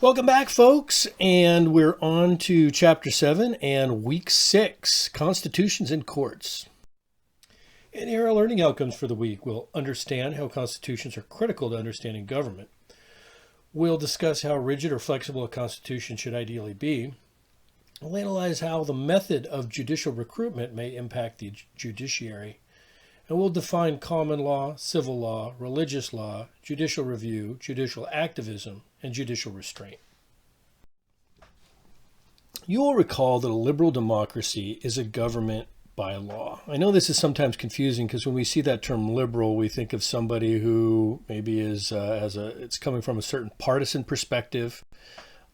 Welcome back, folks, and we're on to Chapter 7 and Week 6, Constitutions and Courts. And here are learning outcomes for the week. We'll understand how constitutions are critical to understanding government. We'll discuss how rigid or flexible a constitution should ideally be. We'll analyze how the method of judicial recruitment may impact the judiciary. And we'll define common law, civil law, religious law, judicial review, judicial activism, and judicial restraint. You will recall that a liberal democracy is a government by law. I know this is sometimes confusing because when we see that term liberal, we think of somebody who maybe is it's coming from a certain partisan perspective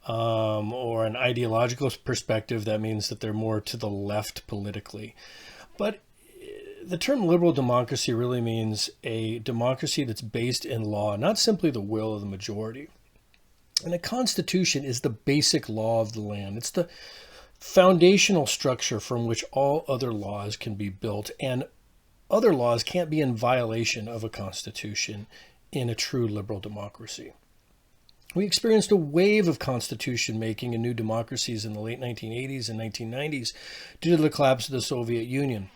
or an ideological perspective. That means that they're more to the left politically. But the term liberal democracy really means a democracy that's based in law, not simply the will of the majority. And a constitution is the basic law of the land. It's the foundational structure from which all other laws can be built, and other laws can't be in violation of a constitution in a true liberal democracy. We experienced a wave of constitution making in new democracies in the late 1980s and 1990s due to the collapse of the Soviet Union.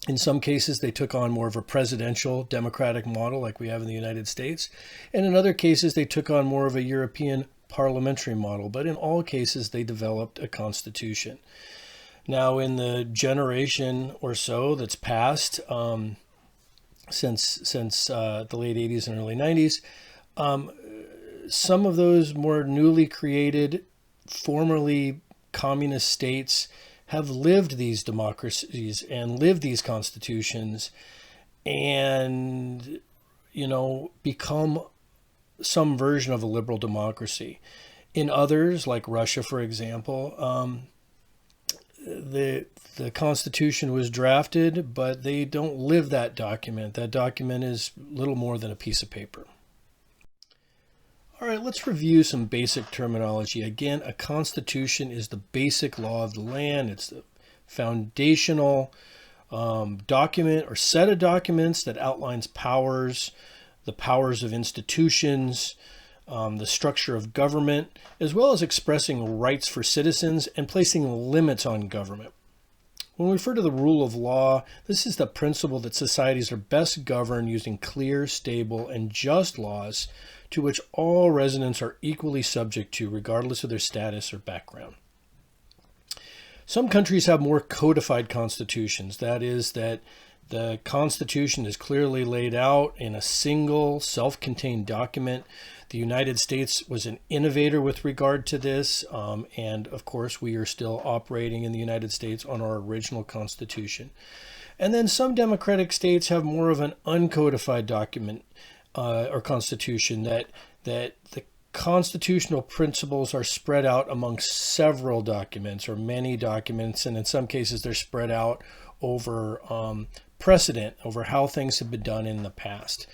In some cases, they took on more of a presidential democratic model like we have in the United States. And in other cases, they took on more of a European parliamentary model. But in all cases, they developed a constitution. Now, in the generation or so that's passed since the late 80s and early 90s, some of those more newly created, formerly communist states have lived these democracies and lived these constitutions and, become some version of a liberal democracy. In others, like Russia, for example, the Constitution was drafted, but they don't live that document. That document is little more than a piece of paper. All right, let's review some basic terminology. Again, a constitution is the basic law of the land. It's the foundational document or set of documents that outlines powers, the powers of institutions, the structure of government, as well as expressing rights for citizens and placing limits on government. When we refer to the rule of law, this is the principle that societies are best governed using clear, stable, and just laws to which all residents are equally subject to, regardless of their status or background. Some countries have more codified constitutions. That is, that the Constitution is clearly laid out in a single, self-contained document. The United States was an innovator with regard to this, and of course, we are still operating in the United States on our original Constitution. And then some democratic states have more of an uncodified document or constitution that the constitutional principles are spread out among several documents or many documents, and in some cases they're spread out over precedent, over how things have been done in the past.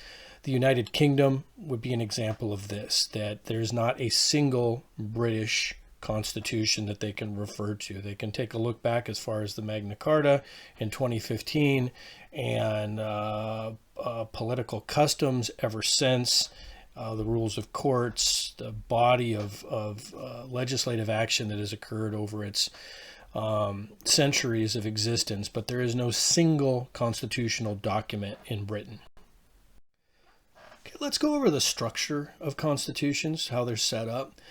The United Kingdom would be an example of this, that there's not a single British constitution that they can refer to. They can take a look back as far as the Magna Carta in 2015 and political customs ever since, the rules of courts, the body of legislative action that has occurred over its centuries of existence, but there is no single constitutional document in Britain. Okay, let's go over the structure of constitutions, how they're set up.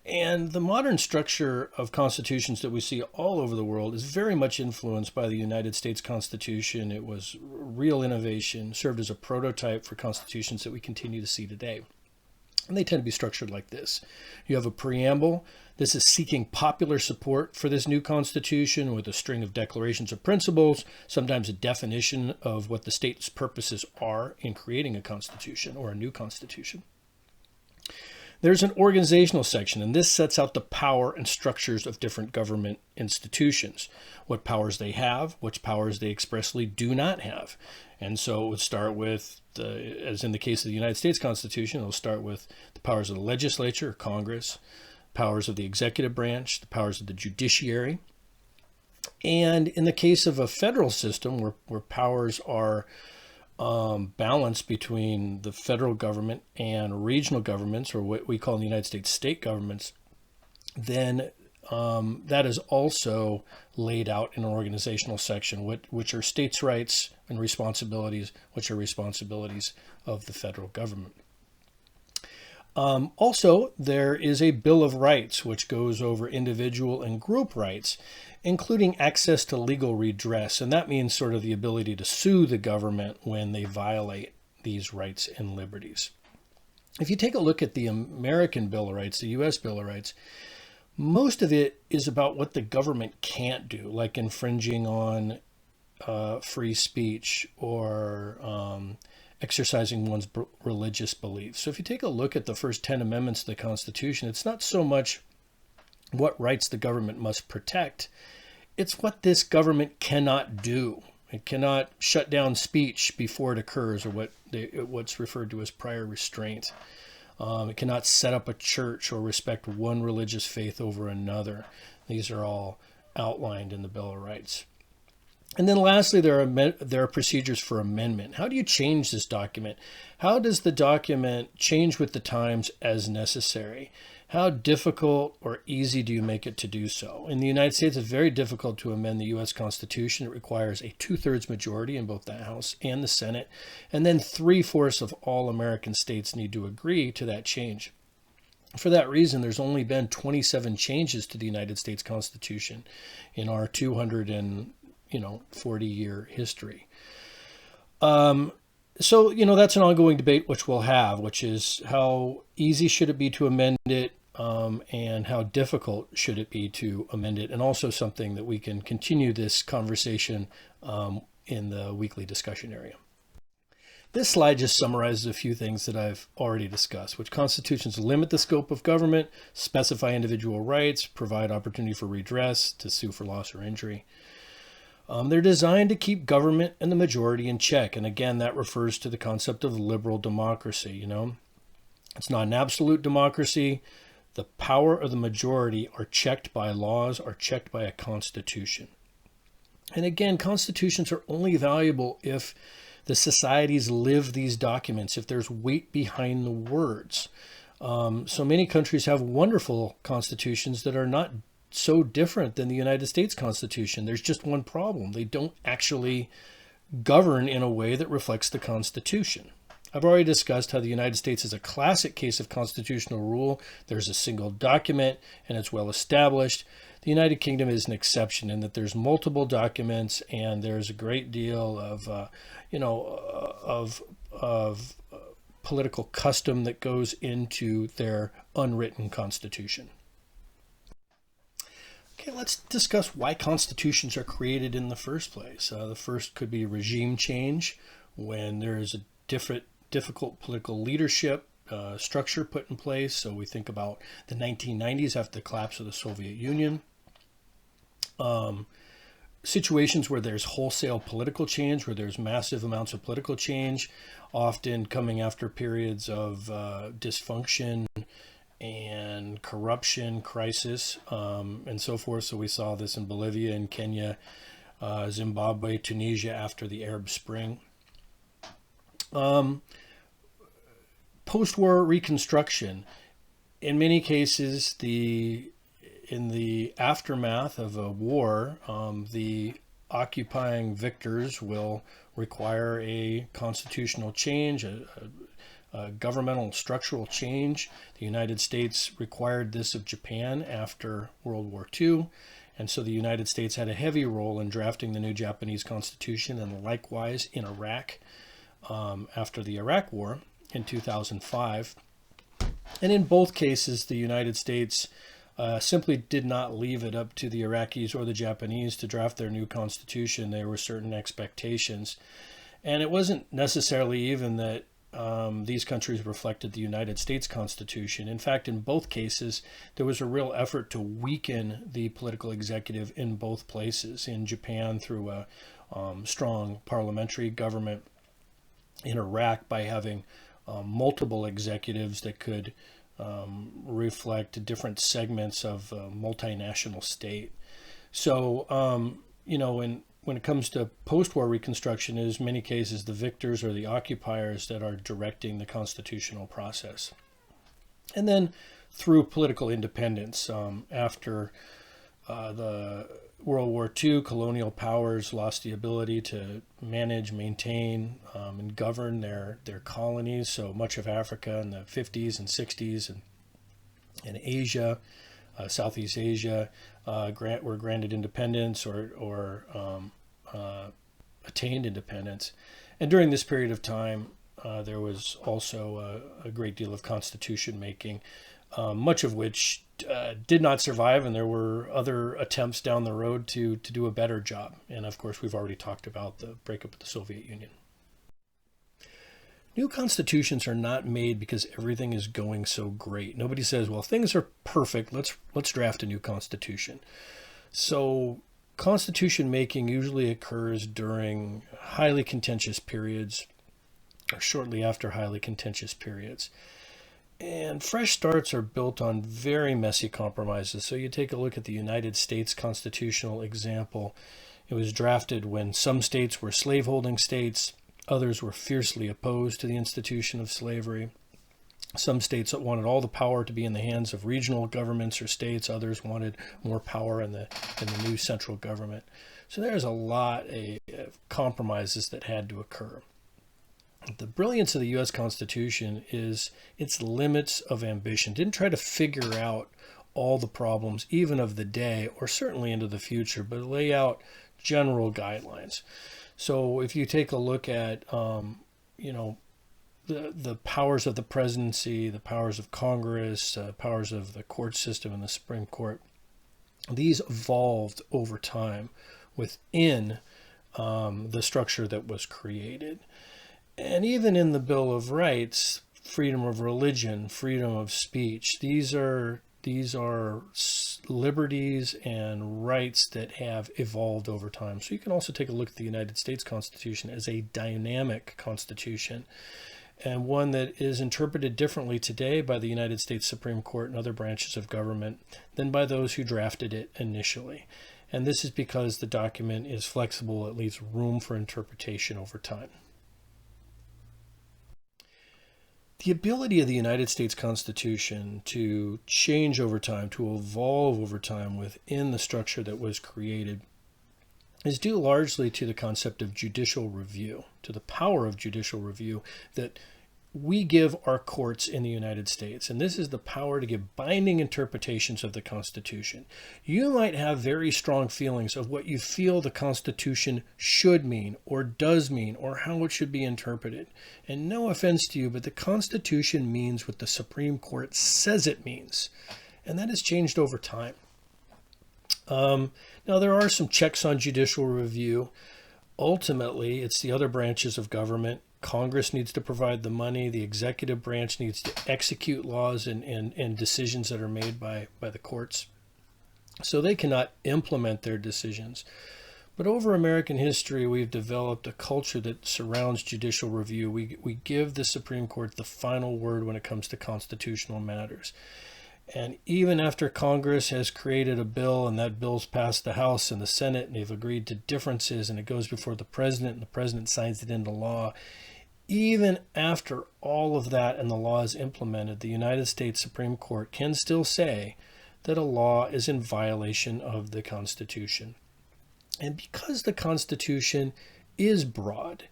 And the modern structure of constitutions that we see all over the world is very much influenced by the United States Constitution. It was real innovation, served as a prototype for constitutions that we continue to see today. And they tend to be structured like this. You have a preamble. This is seeking popular support for this new constitution with a string of declarations of principles, sometimes a definition of what the state's purposes are in creating a constitution or a new constitution. There's an organizational section, and this sets out the power and structures of different government institutions, what powers they have, which powers they expressly do not have. And so it would start with, as in the case of the United States Constitution, it'll start with the powers of the legislature or Congress, powers of the executive branch, the powers of the judiciary. And in the case of a federal system where powers are balance between the federal government and regional governments, or what we call in the United States state governments, then that is also laid out in an organizational section, which are states' rights and responsibilities, which are responsibilities of the federal government. Also, there is a Bill of Rights, which goes over individual and group rights, including access to legal redress. And that means sort of the ability to sue the government when they violate these rights and liberties. If you take a look at the American Bill of Rights, the U.S. Bill of Rights, most of it is about what the government can't do, like infringing on free speech or exercising one's religious beliefs. So if you take a look at the first 10 amendments to the Constitution, it's not so much what rights the government must protect, it's what this government cannot do. It cannot shut down speech before it occurs, or what's referred to as prior restraint. It cannot set up a church or respect one religious faith over another. These are all outlined in the Bill of Rights. And then lastly, there are procedures for amendment. How do you change this document? How does the document change with the times as necessary? How difficult or easy do you make it to do so? In the United States, it's very difficult to amend the U.S. Constitution. It requires a 2/3 majority in both the House and the Senate, and then 3/4 of all American states need to agree to that change. For that reason, there's only been 27 changes to the United States Constitution in our 240-year history. So, that's an ongoing debate which we'll have, which is how easy should it be to amend it, and how difficult should it be to amend it, and also something that we can continue this conversation in the weekly discussion area. This slide just summarizes a few things that I've already discussed, which constitutions limit the scope of government, specify individual rights, provide opportunity for redress, to sue for loss or injury. They're designed to keep government and the majority in check. And again, that refers to the concept of liberal democracy. It's not an absolute democracy. The power of the majority are checked by laws, are checked by a constitution. And again, constitutions are only valuable if the societies live these documents, if there's weight behind the words. So many countries have wonderful constitutions that are not so different than the United States Constitution. There's just one problem. They don't actually govern in a way that reflects the Constitution. I've already discussed how the United States is a classic case of constitutional rule. There's a single document and it's well established. The United Kingdom is an exception in that there's multiple documents and there's a great deal of political custom that goes into their unwritten constitution. Okay, let's discuss why constitutions are created in the first place. The first could be regime change, when there is a difficult political leadership structure put in place. So we think about the 1990s after the collapse of the Soviet Union. Situations where there's wholesale political change, where there's massive amounts of political change, often coming after periods of dysfunction and corruption, crisis, and so forth. So we saw this in Bolivia and Kenya, Zimbabwe, Tunisia after the Arab Spring. Post-war reconstruction. In many cases, in the aftermath of a war, the occupying victors will require a constitutional change, a governmental structural change. The United States required this of Japan after World War II, and so the United States had a heavy role in drafting the new Japanese Constitution, and likewise in Iraq after the Iraq War in 2005. And in both cases, the United States simply did not leave it up to the Iraqis or the Japanese to draft their new constitution. There were certain expectations. And it wasn't necessarily even that these countries reflected the United States Constitution. In fact, in both cases, there was a real effort to weaken the political executive in both places. In Japan, through a strong parliamentary government. In Iraq, by having multiple executives that could reflect different segments of a multinational state. So, when it comes to post-war reconstruction, it is in many cases the victors or the occupiers that are directing the constitutional process. And then through political independence, after the World War II, colonial powers lost the ability to manage, maintain, and govern their colonies. So much of Africa in the 50s and 60s and Asia, Southeast Asia, were granted independence or attained independence. And during this period of time, there was also a great deal of constitution making, much of which did not survive, and there were other attempts down the road to do a better job. And of course, we've already talked about the breakup of the Soviet Union. New constitutions are not made because everything is going so great. Nobody says, well, things are perfect, let's draft a new constitution. So constitution making usually occurs during highly contentious periods or shortly after highly contentious periods. And fresh starts are built on very messy compromises. So you take a look at the United States constitutional example. It was drafted when some states were slaveholding states. Others were fiercely opposed to the institution of slavery. Some states wanted all the power to be in the hands of regional governments or states. Others wanted more power in the new central government. So there's a lot of compromises that had to occur. The brilliance of the U.S. Constitution is its limits of ambition. It didn't try to figure out all the problems, even of the day, or certainly into the future, but lay out general guidelines. So if you take a look at, the powers of the presidency, the powers of Congress, powers of the court system and the Supreme Court, these evolved over time within the structure that was created. And even in the Bill of Rights, freedom of religion, freedom of speech, these are liberties and rights that have evolved over time. So you can also take a look at the United States Constitution as a dynamic constitution, and one that is interpreted differently today by the United States Supreme Court and other branches of government than by those who drafted it initially. And this is because the document is flexible, it leaves room for interpretation over time. The ability of the United States Constitution to change over time, to evolve over time within the structure that was created, is due largely to the concept of judicial review, to the power of judicial review that we give our courts in the United States. And this is the power to give binding interpretations of the Constitution. You might have very strong feelings of what you feel the Constitution should mean or does mean or how it should be interpreted. And no offense to you, but the Constitution means what the Supreme Court says it means. And that has changed over time. Now, there are some checks on judicial review. Ultimately, it's the other branches of government. Congress needs to provide the money. The executive branch needs to execute laws and decisions that are made by the courts. So they cannot implement their decisions. But over American history, we've developed a culture that surrounds judicial review. We give the Supreme Court the final word when it comes to constitutional matters. And even after Congress has created a bill and that bill's passed the House and the Senate and they've agreed to differences and it goes before the president and the president signs it into law, even after all of that and the law is implemented, the United States Supreme Court can still say that a law is in violation of the Constitution. And because the Constitution is broad,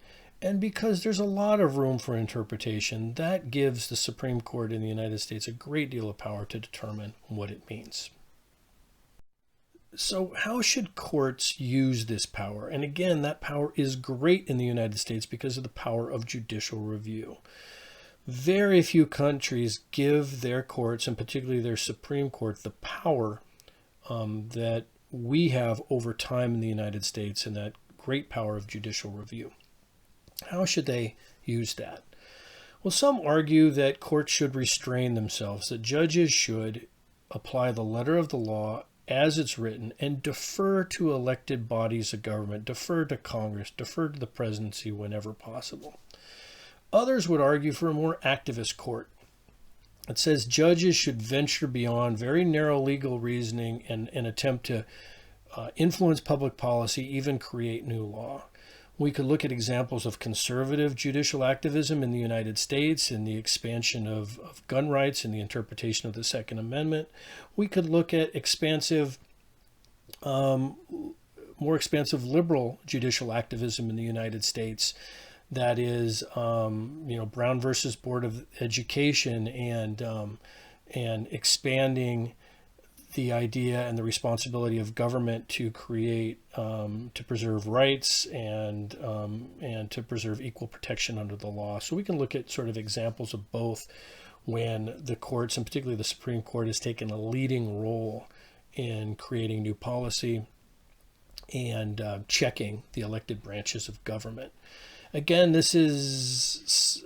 and because there's a lot of room for interpretation, that gives the Supreme Court in the United States a great deal of power to determine what it means. So how should courts use this power? And again, that power is great in the United States because of the power of judicial review. Very few countries give their courts, and particularly their Supreme Court, the power that we have over time in the United States, and that great power of judicial review. How should they use that? Well, some argue that courts should restrain themselves, that judges should apply the letter of the law as it's written and defer to elected bodies of government, defer to Congress, defer to the presidency whenever possible. Others would argue for a more activist court. It says judges should venture beyond very narrow legal reasoning and attempt to influence public policy, even create new law. We could look at examples of conservative judicial activism in the United States, in the expansion of gun rights and the interpretation of the Second Amendment. We could look at more expansive liberal judicial activism in the United States. That is, Brown versus Board of Education and expanding the idea and the responsibility of government to create, to preserve rights and to preserve equal protection under the law. So we can look at sort of examples of both when the courts, and particularly the Supreme Court, has taken a leading role in creating new policy and checking the elected branches of government. Again, this is,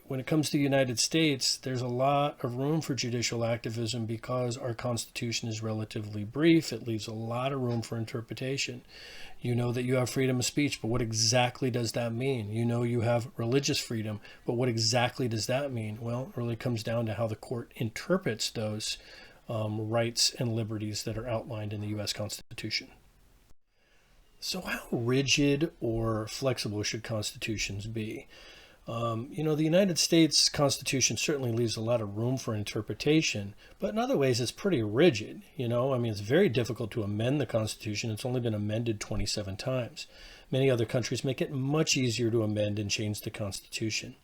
when it comes to the United States, there's a lot of room for judicial activism because our Constitution is relatively brief. It leaves a lot of room for interpretation. You know that you have freedom of speech, but what exactly does that mean? You know you have religious freedom, but what exactly does that mean? Well, it really comes down to how the court interprets those rights and liberties that are outlined in the U.S. Constitution. So how rigid or flexible should constitutions be? The United States Constitution certainly leaves a lot of room for interpretation, but in other ways it's pretty rigid. It's very difficult to amend the Constitution. It's only been amended 27 times. Many other countries make it much easier to amend and change the Constitution.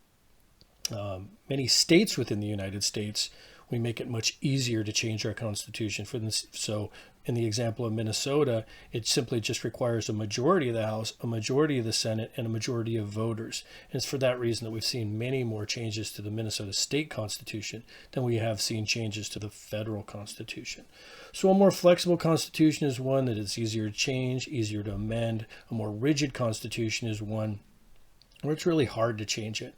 Many states within the United States, we make it much easier to change our Constitution. So in the example of Minnesota, it simply just requires a majority of the House, a majority of the Senate, and a majority of voters. And it's for that reason that we've seen many more changes to the Minnesota state constitution than we have seen changes to the federal constitution. So a more flexible constitution is one that is easier to change, easier to amend. A more rigid constitution is one where it's really hard to change it.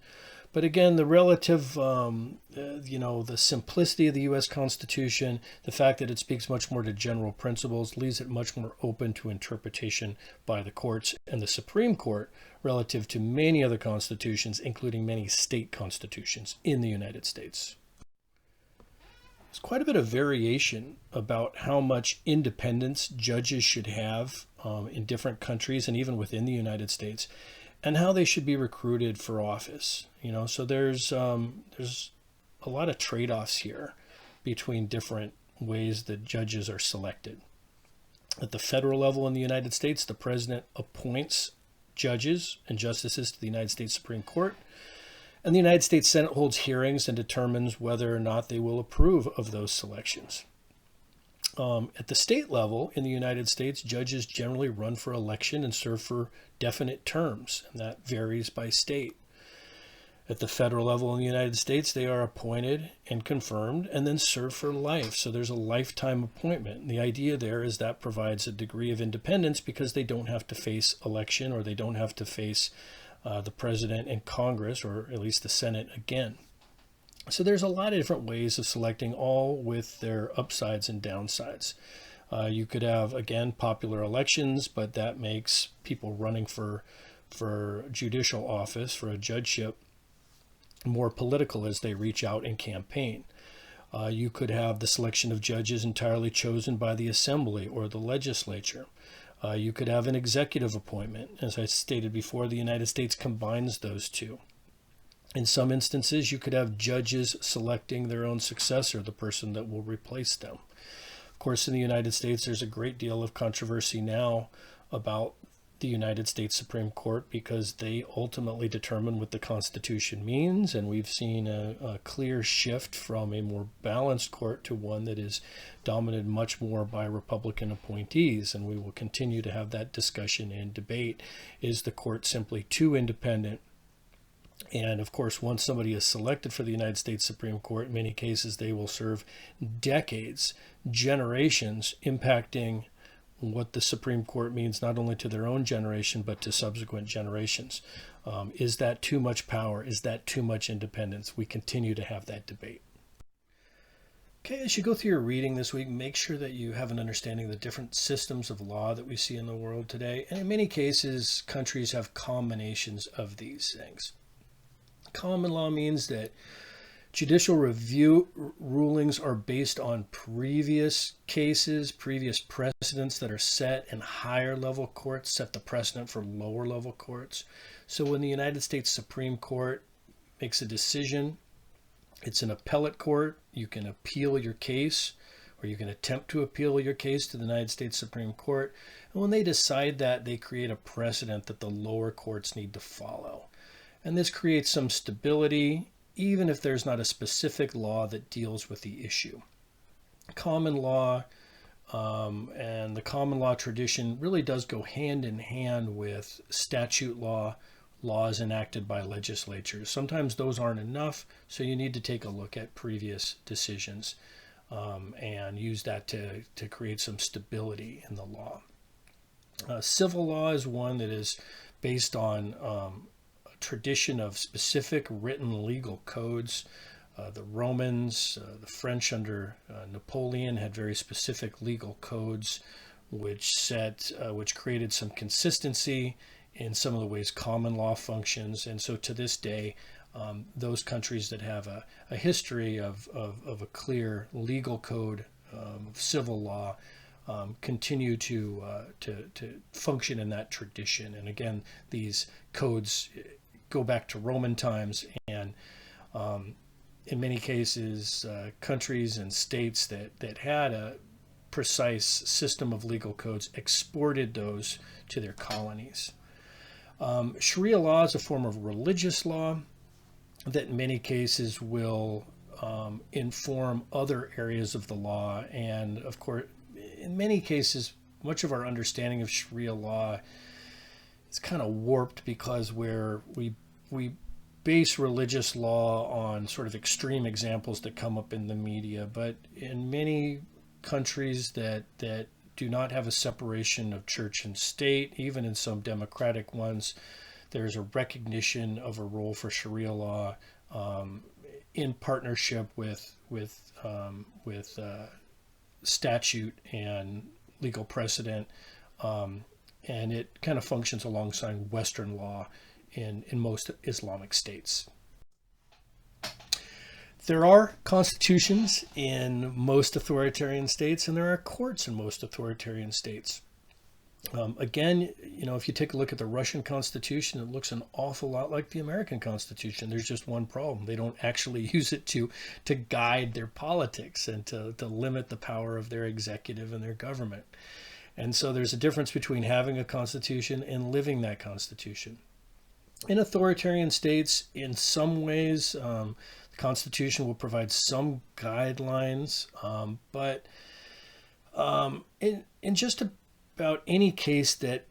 But again, the relative, the simplicity of the U.S. Constitution, the fact that it speaks much more to general principles, leaves it much more open to interpretation by the courts and the Supreme Court relative to many other constitutions, including many state constitutions in the United States. There's quite a bit of variation about how much independence judges should have in different countries and even within the United States, and how they should be recruited for office. So there's a lot of trade-offs here between different ways that judges are selected. At the federal level in the United States, the president appoints judges and justices to the United States Supreme Court, and the United States Senate holds hearings and determines whether or not they will approve of those selections. At the state level in the United States, judges generally run for election and serve for definite terms, and that varies by state. At the federal level in the United States, they are appointed and confirmed and then serve for life. So there's a lifetime appointment. And the idea there is that provides a degree of independence because they don't have to face election, or they don't have to face the president and Congress, or at least the Senate, again. So there's a lot of different ways of selecting, all with their upsides and downsides. You could have, again, popular elections, but that makes people running for judicial office, for a judgeship, more political as they reach out and campaign. You could have the selection of judges entirely chosen by the assembly or the legislature. You could have an executive appointment. As I stated before, the United States combines those two. In some instances, you could have judges selecting their own successor, the person that will replace them. Of course, in the United States, there's a great deal of controversy now about the United States Supreme Court because they ultimately determine what the Constitution means, and we've seen a clear shift from a more balanced court to one that is dominated much more by Republican appointees, and we will continue to have that discussion and debate. Is the court simply too independent? And of course, once somebody is selected for the United States Supreme Court, in many cases they will serve decades, generations, impacting what the Supreme Court means not only to their own generation, but to subsequent generations. Is that too much power? Is that too much independence? We continue to have that debate. Okay, as you go through your reading this week, make sure that you have an understanding of the different systems of law that we see in the world today. And in many cases, countries have combinations of these things. Common law means that Judicial review rulings are based on previous cases, previous precedents that are set, and higher level courts set the precedent for lower level courts. So when the United States Supreme Court makes a decision, it's an appellate court. You can appeal your case, or you can attempt to appeal your case to the United States Supreme Court. And when they decide that, they create a precedent that the lower courts need to follow. And this creates some stability, even if there's not a specific law that deals with the issue. Common law and the common law tradition really does go hand in hand with statute law, laws enacted by legislatures. Sometimes those aren't enough, so you need to take a look at previous decisions and use that to create some stability in the law. Civil law is one that is based on tradition of specific written legal codes. The Romans, the French under Napoleon had very specific legal codes which created some consistency in some of the ways common law functions. And so to this day, those countries that have a history of a clear legal code of civil law continue to function in that tradition. And again, these codes go back to Roman times, and in many cases, countries and states that had a precise system of legal codes exported those to their colonies. Sharia law is a form of religious law that in many cases will inform other areas of the law. And of course, in many cases, much of our understanding of Sharia law is kind of warped because we base religious law on sort of extreme examples that come up in the media. But in many countries that do not have a separation of church and state, even in some democratic ones, there's a recognition of a role for Sharia law in partnership with statute and legal precedent, and it kind of functions alongside Western law in most Islamic states. There are constitutions in most authoritarian states, and there are courts in most authoritarian states. Again, if you take a look at the Russian Constitution, it looks an awful lot like the American Constitution. There's just one problem. They don't actually use it to guide their politics and to limit the power of their executive and their government. And so there's a difference between having a constitution and living that constitution. In authoritarian states, in some ways, the Constitution will provide some guidelines, but in just about any case that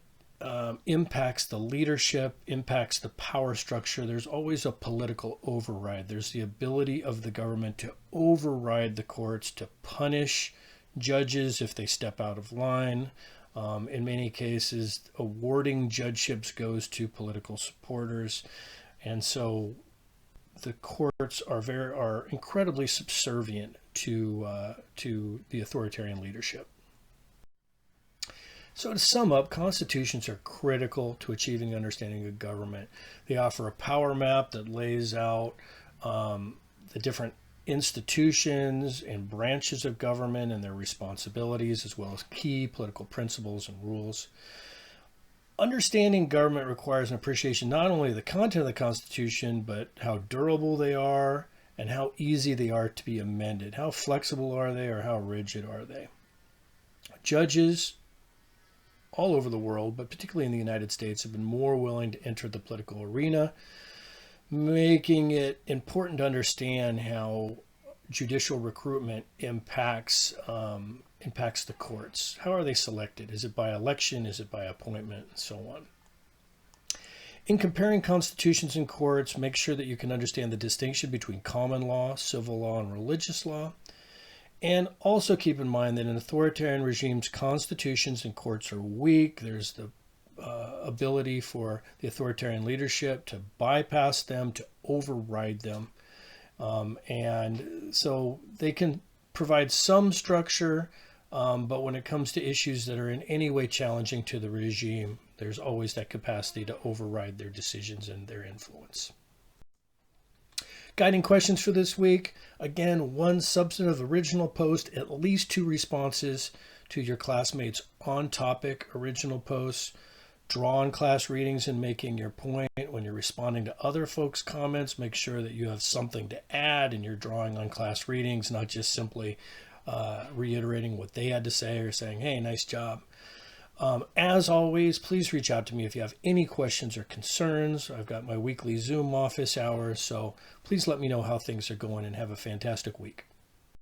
impacts the leadership, impacts the power structure, there's always a political override. There's the ability of the government to override the courts, to punish judges if they step out of line. In many cases, awarding judgeships goes to political supporters. And so the courts are incredibly subservient to the authoritarian leadership. So to sum up, constitutions are critical to achieving understanding of government. They offer a power map that lays out the different institutions and branches of government and their responsibilities, as well as key political principles and rules. Understanding government requires an appreciation not only of the content of the Constitution, but how durable they are and how easy they are to be amended. How flexible are they, or how rigid are they? Judges all over the world, but particularly in the United States, have been more willing to enter the political arena, making it important to understand how judicial recruitment impacts the courts. How are they selected? Is it by election? Is it by appointment? And so on. In comparing constitutions and courts, make sure that you can understand the distinction between common law, civil law, and religious law. And also keep in mind that in authoritarian regimes, constitutions and courts are weak. There's the ability for the authoritarian leadership to bypass them, to override them. And so they can provide some structure, but when it comes to issues that are in any way challenging to the regime, there's always that capacity to override their decisions and their influence. Guiding questions for this week. Again, 1 substantive original post, at least 2 responses to your classmates' on-topic original posts. Draw on class readings and making your point. When you're responding to other folks' comments, make sure that you have something to add and you're drawing on class readings, not just simply reiterating what they had to say or saying, hey, nice job. As always, please reach out to me if you have any questions or concerns. I've got my weekly Zoom office hours, so please let me know how things are going and have a fantastic week.